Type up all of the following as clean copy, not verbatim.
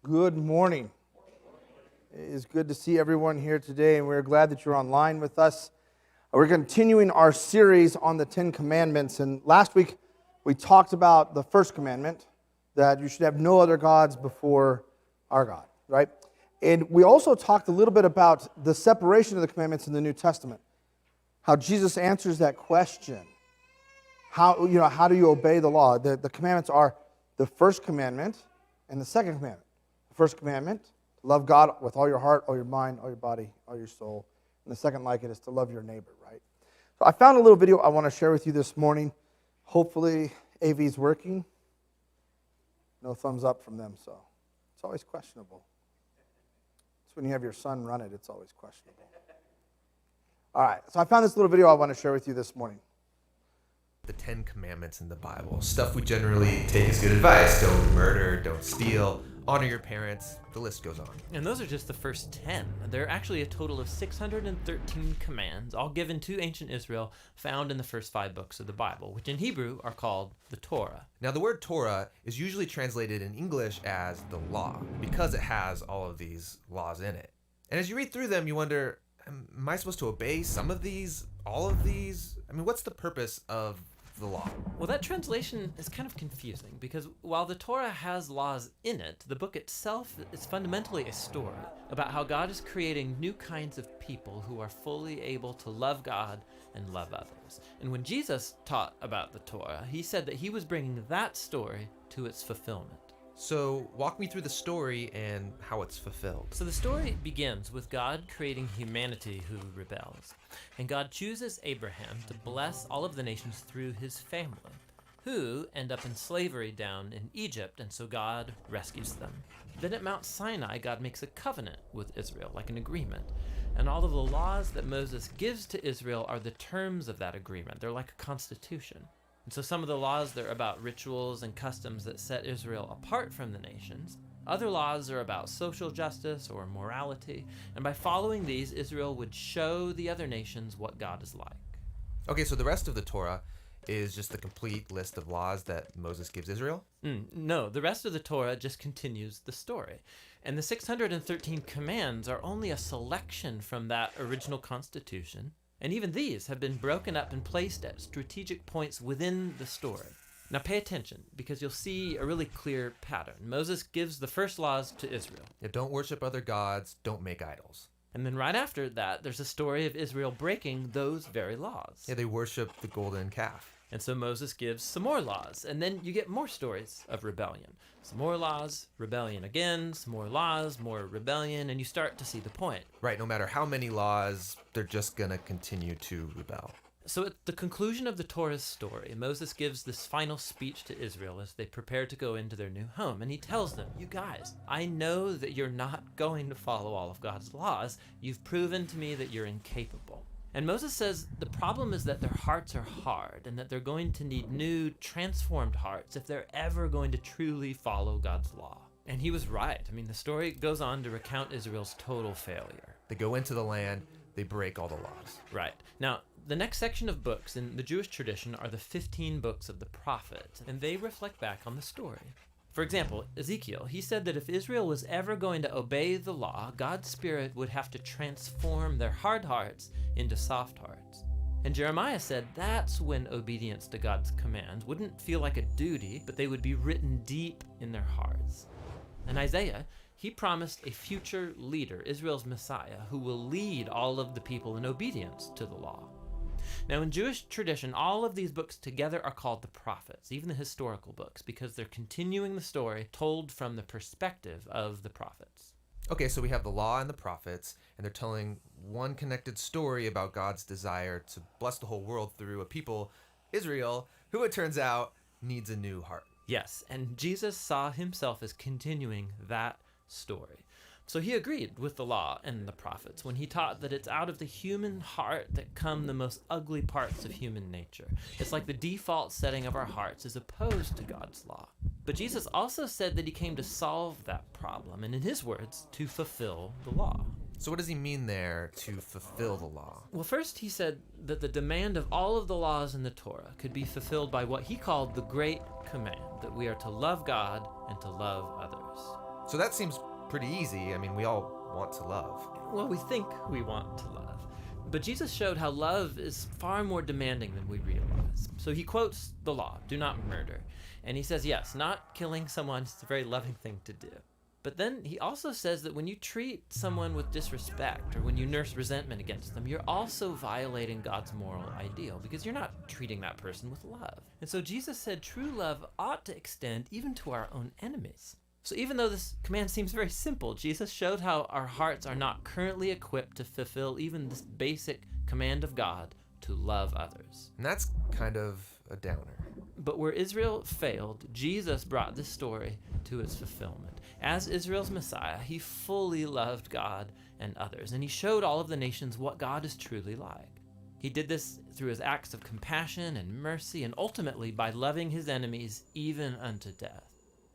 Good morning. It is good to see everyone here today, and we're glad that you're online with us. We're continuing our series on the Ten Commandments, and last week we talked about the first commandment, that you should have no other gods before our God, right? And we also talked a little bit about the separation of the commandments in the New Testament, how Jesus answers that question. How do you obey the law? The commandments are the first commandment and the second commandment. The first commandment, to love God with all your heart, all your mind, all your body, all your soul. And the second like it is to love your neighbor, right? So I found a little video I want to share with you this morning. Hopefully AV's working. No thumbs up from them, so it's always questionable. It's when you have your son run it, it's always questionable. All right, so I found this little video I want to share with you this morning. The 10 Commandments in the Bible. Stuff we generally take as good advice. Don't murder, don't steal, honor your parents. The list goes on. And those are just the first 10. There are actually a total of 613 commands, all given to ancient Israel, found in the first 5 books of the Bible, which in Hebrew are called the Torah. Now, the word Torah is usually translated in English as the law, because it has all of these laws in it. And as you read through them, you wonder, am I supposed to obey some of these, all of these? I mean, what's the purpose of the law? Well, that translation is kind of confusing because while the Torah has laws in it, the book itself is fundamentally a story about how God is creating new kinds of people who are fully able to love God and love others. And when Jesus taught about the Torah, he said that he was bringing that story to its fulfillment. So walk me through the story and how it's fulfilled. So the story begins with God creating humanity who rebels. And God chooses Abraham to bless all of the nations through his family, who end up in slavery down in Egypt, and so God rescues them. Then at Mount Sinai, God makes a covenant with Israel, like an agreement. And all of the laws that Moses gives to Israel are the terms of that agreement. They're like a constitution. And so some of the laws, they're about rituals and customs that set Israel apart from the nations. Other laws are about social justice or morality. And by following these, Israel would show the other nations what God is like. Okay, so the rest of the Torah is just the complete list of laws that Moses gives Israel? No, the rest of the Torah just continues the story. And the 613 commands are only a selection from that original constitution. And even these have been broken up and placed at strategic points within the story. Now pay attention, because you'll see a really clear pattern. Moses gives the first laws to Israel. Yeah, don't worship other gods, don't make idols. And then right after that, there's a story of Israel breaking those very laws. Yeah, they worship the golden calf. And so Moses gives some more laws, and then you get more stories of rebellion. Some more laws, rebellion again, some more laws, more rebellion, and you start to see the point. Right, no matter how many laws, they're just going to continue to rebel. So at the conclusion of the Torah's story, Moses gives this final speech to Israel as they prepare to go into their new home. And he tells them, you guys, I know that you're not going to follow all of God's laws. You've proven to me that you're incapable. And Moses says the problem is that their hearts are hard and that they're going to need new, transformed hearts if they're ever going to truly follow God's law. And he was right. I mean, the story goes on to recount Israel's total failure. They go into the land, they break all the laws. Right. Now, the next section of books in the Jewish tradition are the 15 books of the prophets, and they reflect back on the story. For example, Ezekiel, he said that if Israel was ever going to obey the law, God's Spirit would have to transform their hard hearts into soft hearts. And Jeremiah said that's when obedience to God's commands wouldn't feel like a duty, but they would be written deep in their hearts. And Isaiah, he promised a future leader, Israel's Messiah, who will lead all of the people in obedience to the law. Now, in Jewish tradition, all of these books together are called the prophets, even the historical books, because they're continuing the story told from the perspective of the prophets. Okay, so we have the law and the prophets, and they're telling one connected story about God's desire to bless the whole world through a people, Israel, who it turns out needs a new heart. Yes, and Jesus saw himself as continuing that story. So he agreed with the law and the prophets when he taught that it's out of the human heart that come the most ugly parts of human nature. It's like the default setting of our hearts is opposed to God's law. But Jesus also said that he came to solve that problem, and in his words, to fulfill the law. So what does he mean there, to fulfill the law? Well, first he said that the demand of all of the laws in the Torah could be fulfilled by what he called the Great Command, that we are to love God and to love others. So that seems pretty easy. I mean, we all want to love. Well, we think we want to love. But Jesus showed how love is far more demanding than we realize. So he quotes the law, do not murder. And he says, yes, not killing someone is a very loving thing to do. But then he also says that when you treat someone with disrespect or when you nurse resentment against them, you're also violating God's moral ideal because you're not treating that person with love. And so Jesus said true love ought to extend even to our own enemies. So even though this command seems very simple, Jesus showed how our hearts are not currently equipped to fulfill even this basic command of God to love others. And that's kind of a downer. But where Israel failed, Jesus brought this story to its fulfillment. As Israel's Messiah, he fully loved God and others, and he showed all of the nations what God is truly like. He did this through his acts of compassion and mercy, and ultimately by loving his enemies even unto death.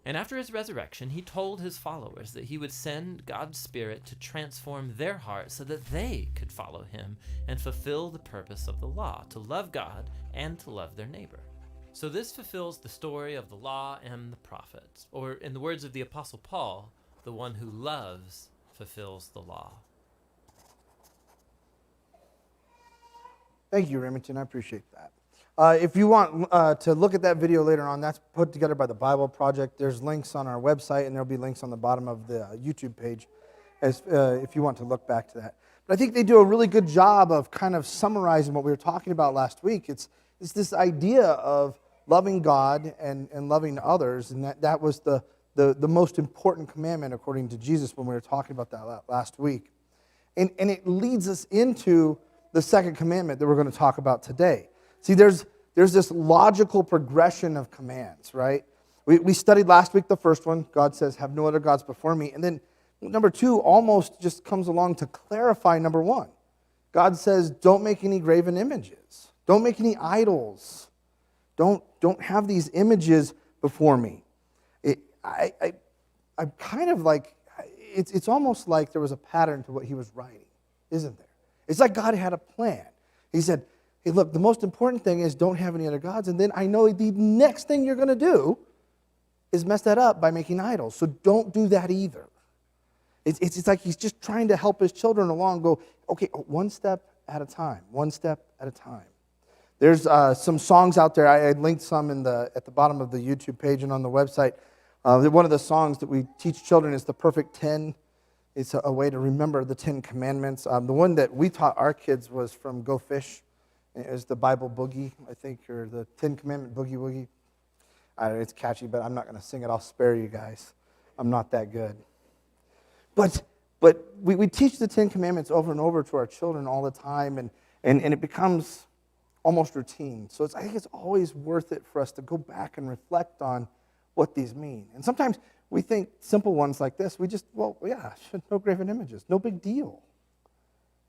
And after his resurrection, he told his followers that he would send God's Spirit to transform their hearts so that they could follow him and fulfill the purpose of the law, to love God and to love their neighbor. So this fulfills the story of the law and the prophets, or in the words of the Apostle Paul, the one who loves fulfills the law. Thank you, Remington. I appreciate that. If you want to look at that video later on, that's put together by the Bible Project. There's links on our website, and there'll be links on the bottom of the YouTube page if you want to look back to that. But I think they do a really good job of kind of summarizing what we were talking about last week. It's this idea of loving God and loving others, and that was the most important commandment according to Jesus when we were talking about that last week. And it leads us into the second commandment that we're going to talk about today. See, there's this logical progression of commands, right? We studied last week the first one. God says, have no other gods before me. And then number two almost just comes along to clarify number one. God says, don't make any graven images. Don't make any idols. Don't have these images before me. I'm kind of like, it's almost like there was a pattern to what he was writing, isn't there? It's like God had a plan. He said, hey, look, the most important thing is don't have any other gods. And then I know the next thing you're going to do is mess that up by making idols. So don't do that either. It's like he's just trying to help his children along, go, okay, one step at a time, one step at a time. There's some songs out there. I linked some at the bottom of the YouTube page and on the website. One of the songs that we teach children is the Perfect 10. It's a way to remember the 10 commandments. The one that we taught our kids was from Go Fish. It was the Bible Boogie, I think, or the 10 Commandment Boogie Woogie. It's catchy, but I'm not going to sing it. I'll spare you guys. I'm not that good. But we teach the 10 Commandments over and over to our children all the time, and it becomes almost routine. So I think it's always worth it for us to go back and reflect on what these mean. And sometimes we think simple ones like this, no graven images, no big deal.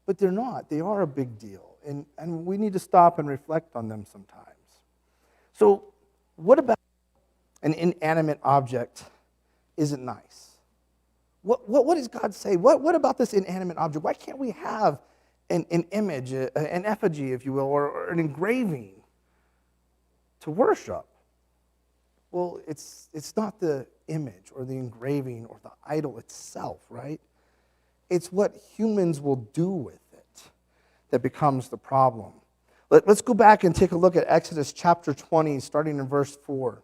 But they're not. They are a big deal. And we need to stop and reflect on them sometimes. So what about an inanimate object isn't nice? What does God say? What about this inanimate object? Why can't we have an image, an effigy, if you will, or an engraving to worship? Well, it's not the image or the engraving or the idol itself, right? It's what humans will do with it that becomes the problem. Let's go back and take a look at Exodus chapter 20, starting in verse 4.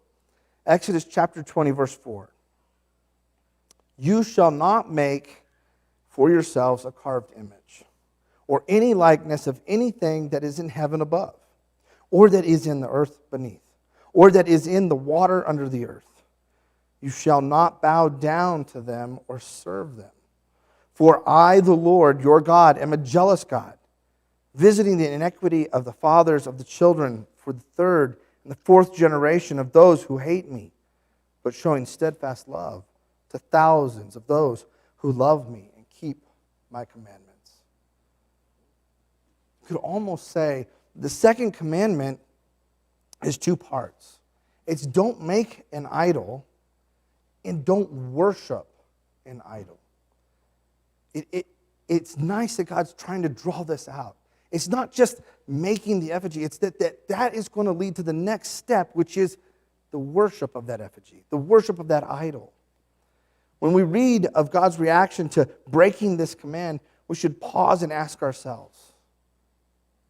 Exodus chapter 20, verse 4. You shall not make for yourselves a carved image, or any likeness of anything that is in heaven above, or that is in the earth beneath, or that is in the water under the earth. You shall not bow down to them or serve them. For I, the Lord, your God, am a jealous God, visiting the iniquity of the fathers of the children for the third and the fourth generation of those who hate me, but showing steadfast love to thousands of those who love me and keep my commandments. You could almost say the second commandment is two parts. It's don't make an idol and don't worship an idol. It's nice that God's trying to draw this out. It's not just making the effigy. It's that is going to lead to the next step, which is the worship of that effigy, the worship of that idol. When we read of God's reaction to breaking this command, we should pause and ask ourselves,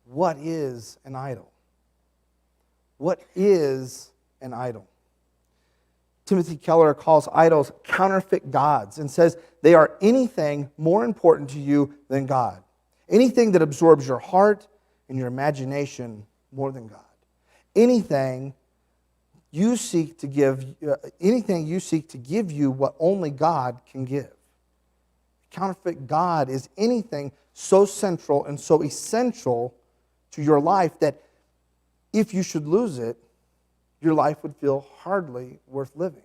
what is an idol? What is an idol? Timothy Keller calls idols counterfeit gods and says they are anything more important to you than God. Anything that absorbs your heart and your imagination more than God. Anything you seek to give you what only God can give. Counterfeit God is anything so central and so essential to your life that if you should lose it, your life would feel hardly worth living.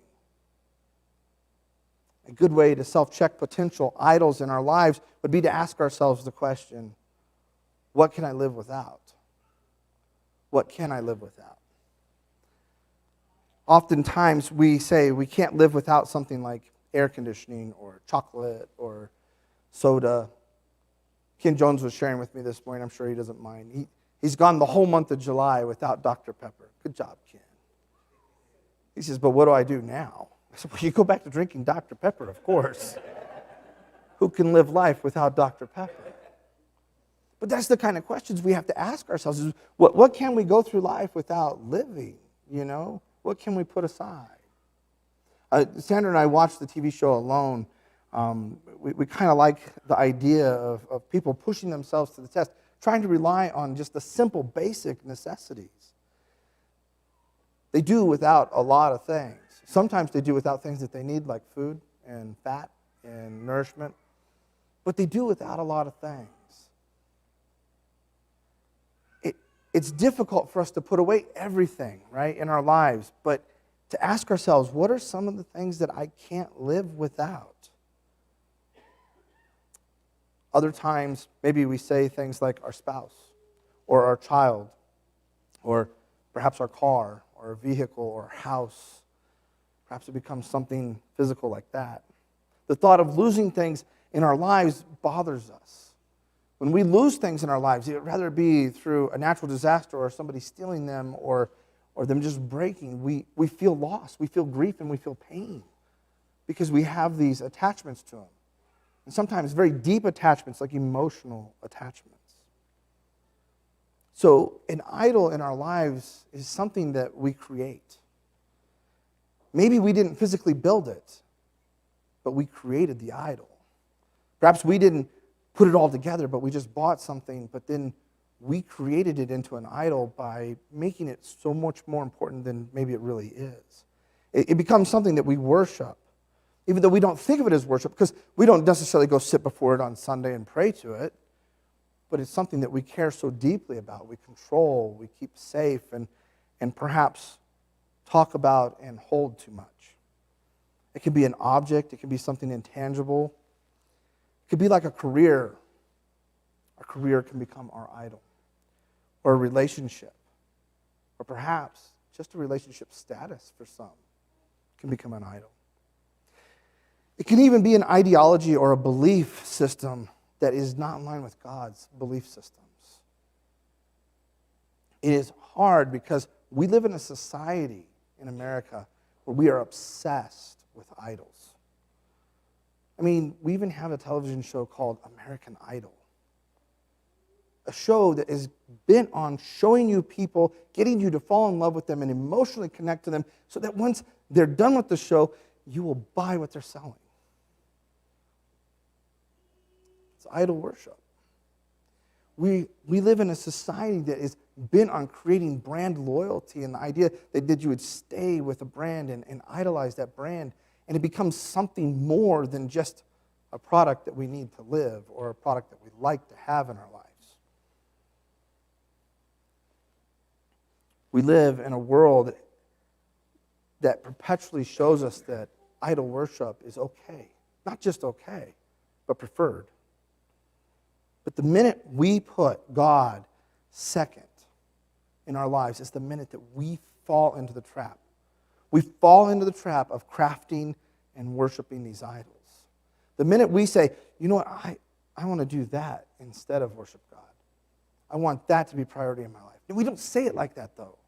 A good way to self-check potential idols in our lives would be to ask ourselves the question, what can I live without? What can I live without? Oftentimes we say we can't live without something like air conditioning or chocolate or soda. Ken Jones was sharing with me this morning. I'm sure he doesn't mind. He's gone the whole month of July without Dr. Pepper. Good job, Ken. He says, but what do I do now? I said, well, you go back to drinking Dr. Pepper, of course. Who can live life without Dr. Pepper? But that's the kind of questions we have to ask ourselves. Is what can we go through life without living, you know? What can we put aside? Sandra and I watched the TV show Alone. We kind of like the idea of people pushing themselves to the test, trying to rely on just the simple, basic necessities. They do without a lot of things. Sometimes they do without things that they need, like food and fat and nourishment. But they do without a lot of things. It's difficult for us to put away everything, right, in our lives, but to ask ourselves, what are some of the things that I can't live without? Other times, maybe we say things like our spouse or our child or perhaps our car or a vehicle or a house. Perhaps it becomes something physical like that. The thought of losing things in our lives bothers us. When we lose things in our lives, rather it be through a natural disaster or somebody stealing them or them just breaking, we feel loss, we feel grief, and we feel pain because we have these attachments to them. And sometimes very deep attachments, like emotional attachments. So an idol in our lives is something that we create. Maybe we didn't physically build it, but we created the idol. Perhaps we didn't put it all together, but we just bought something, but then we created it into an idol by making it so much more important than maybe it really is. It becomes something that we worship, even though we don't think of it as worship, because we don't necessarily go sit before it on Sunday and pray to it, but it's something that we care so deeply about. We control, we keep safe, and perhaps talk about and hold too much. It can be an object, it can be something intangible. It could be like a career. A career can become our idol. Or a relationship. Or perhaps just a relationship status for some can become an idol. It can even be an ideology or a belief system that is not in line with God's belief systems. It is hard because we live in a society in America where we are obsessed with idols. I mean, we even have a television show called American Idol. A show that is bent on showing you people, getting you to fall in love with them and emotionally connect to them so that once they're done with the show, you will buy what they're selling. It's idol worship. We live in a society that is bent on creating brand loyalty and the idea that you would stay with a brand and idolize that brand. And it becomes something more than just a product that we need to live or a product that we like to have in our lives. We live in a world that perpetually shows us that idol worship is okay. Not just okay, but preferred. But the minute we put God second in our lives is the minute that we fall into the trap. We fall into the trap of crafting and worshiping these idols. The minute we say, you know what, I want to do that instead of worship God. I want that to be priority in my life. And we don't say it like that, though.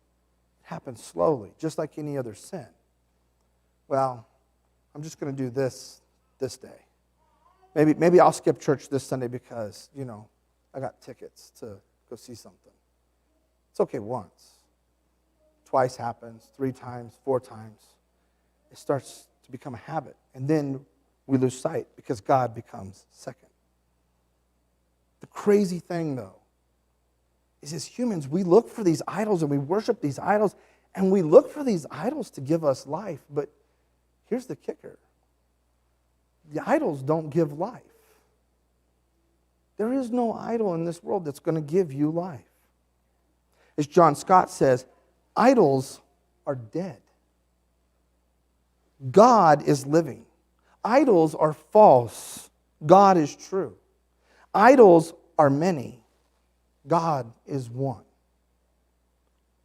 It happens slowly, just like any other sin. Well, I'm just going to do this this day. Maybe I'll skip church this Sunday because, I got tickets to go see something. It's okay once. Twice happens, 3 times, 4 times. It starts to become a habit. And then we lose sight because God becomes second. The crazy thing, though, is as humans, we look for these idols and we worship these idols, and we look for these idols to give us life. But here's the kicker. The idols don't give life. There is no idol in this world that's going to give you life. As John Scott says, idols are dead. God is living. Idols are false. God is true. Idols are many. God is one.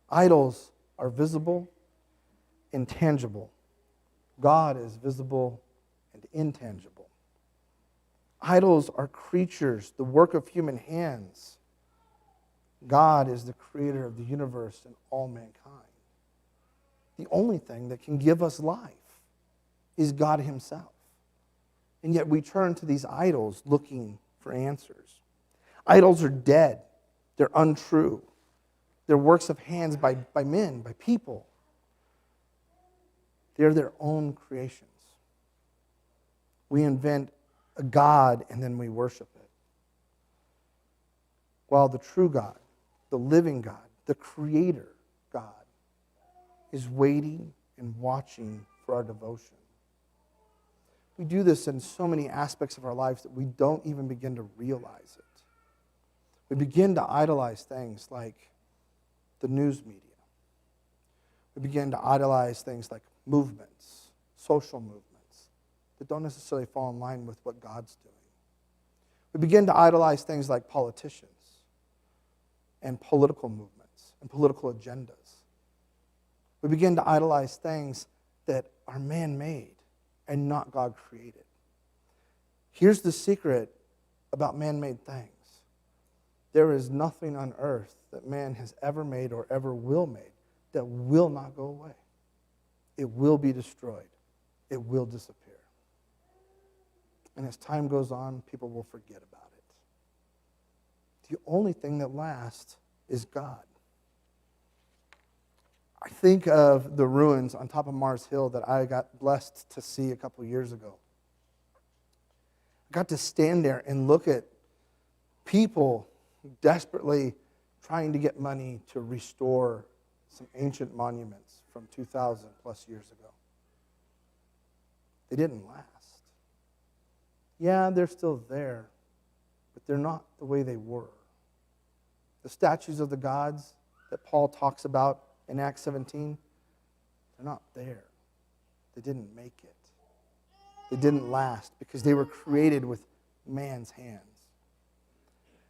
Idols are visible, intangible. God is visible and intangible. Idols are creatures, the work of human hands. God is the creator of the universe and all mankind. The only thing that can give us life is God himself. And yet we turn to these idols looking for answers. Idols are dead. They're untrue. They're works of hands by men, by people. They're their own creations. We invent a God and then we worship it. While the true God, the living God, the creator God, is waiting and watching for our devotion. We do this in so many aspects of our lives that we don't even begin to realize it. We begin to idolize things like the news media. We begin to idolize things like movements, social movements, that don't necessarily fall in line with what God's doing. We begin to idolize things like politicians and political movements and political agendas. We begin to idolize things that are man-made and not God-created. Here's the secret about man-made things. There is nothing on earth that man has ever made or ever will make that will not go away. It will be destroyed. It will disappear. And as time goes on, people will forget about it. The only thing that lasts is God. I think of the ruins on top of Mars Hill that I got blessed to see a couple years ago. I got to stand there and look at people desperately trying to get money to restore some ancient monuments from 2,000 plus years ago. They didn't last. Yeah, they're still there, but they're not the way they were. The statues of the gods that Paul talks about in Acts 17, they're not there. They didn't make it. They didn't last because they were created with man's hands.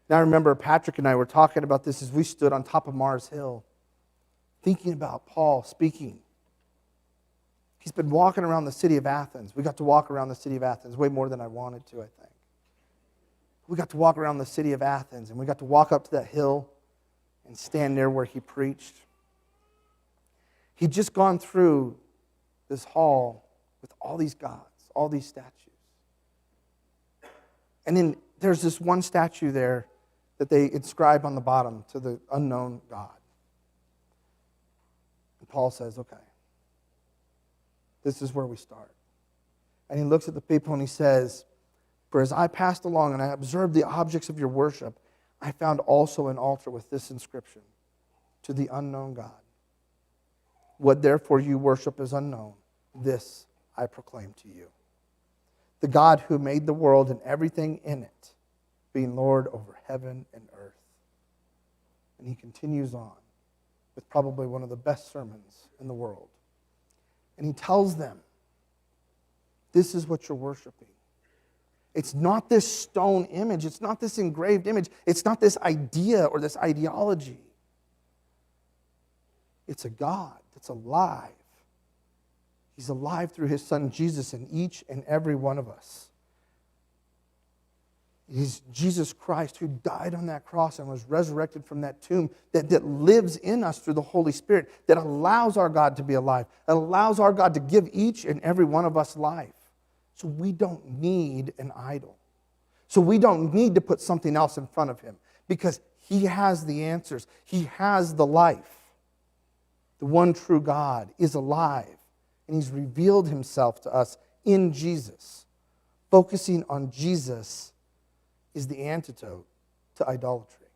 Now I remember Patrick and I were talking about this as we stood on top of Mars Hill, thinking about Paul speaking. He's been walking around the city of Athens. We got to walk around the city of Athens way more than I wanted to, I think. We got to walk around the city of Athens, and we got to walk up to that hill and stand there where he preached. He'd just gone through this hall with all these gods, all these statues. And then there's this one statue there that they inscribe on the bottom to the unknown God. And Paul says, okay, this is where we start. And he looks at the people and he says, for as I passed along and I observed the objects of your worship, I found also an altar with this inscription, to the unknown God. What therefore you worship is unknown, this I proclaim to you. The God who made the world and everything in it, being Lord over heaven and earth. And he continues on with probably one of the best sermons in the world. And he tells them, this is what you're worshiping. It's not this stone image. It's not this engraved image. It's not this idea or this ideology. It's a God that's alive. He's alive through his son Jesus in each and every one of us. He's Jesus Christ who died on that cross and was resurrected from that tomb that lives in us through the Holy Spirit, that allows our God to be alive, that allows our God to give each and every one of us life So we don't need an idol. So we don't need to put something else in front of him because he has the answers. He has the life. The one true God is alive, and he's revealed himself to us in Jesus. Focusing on Jesus is the antidote to idolatry.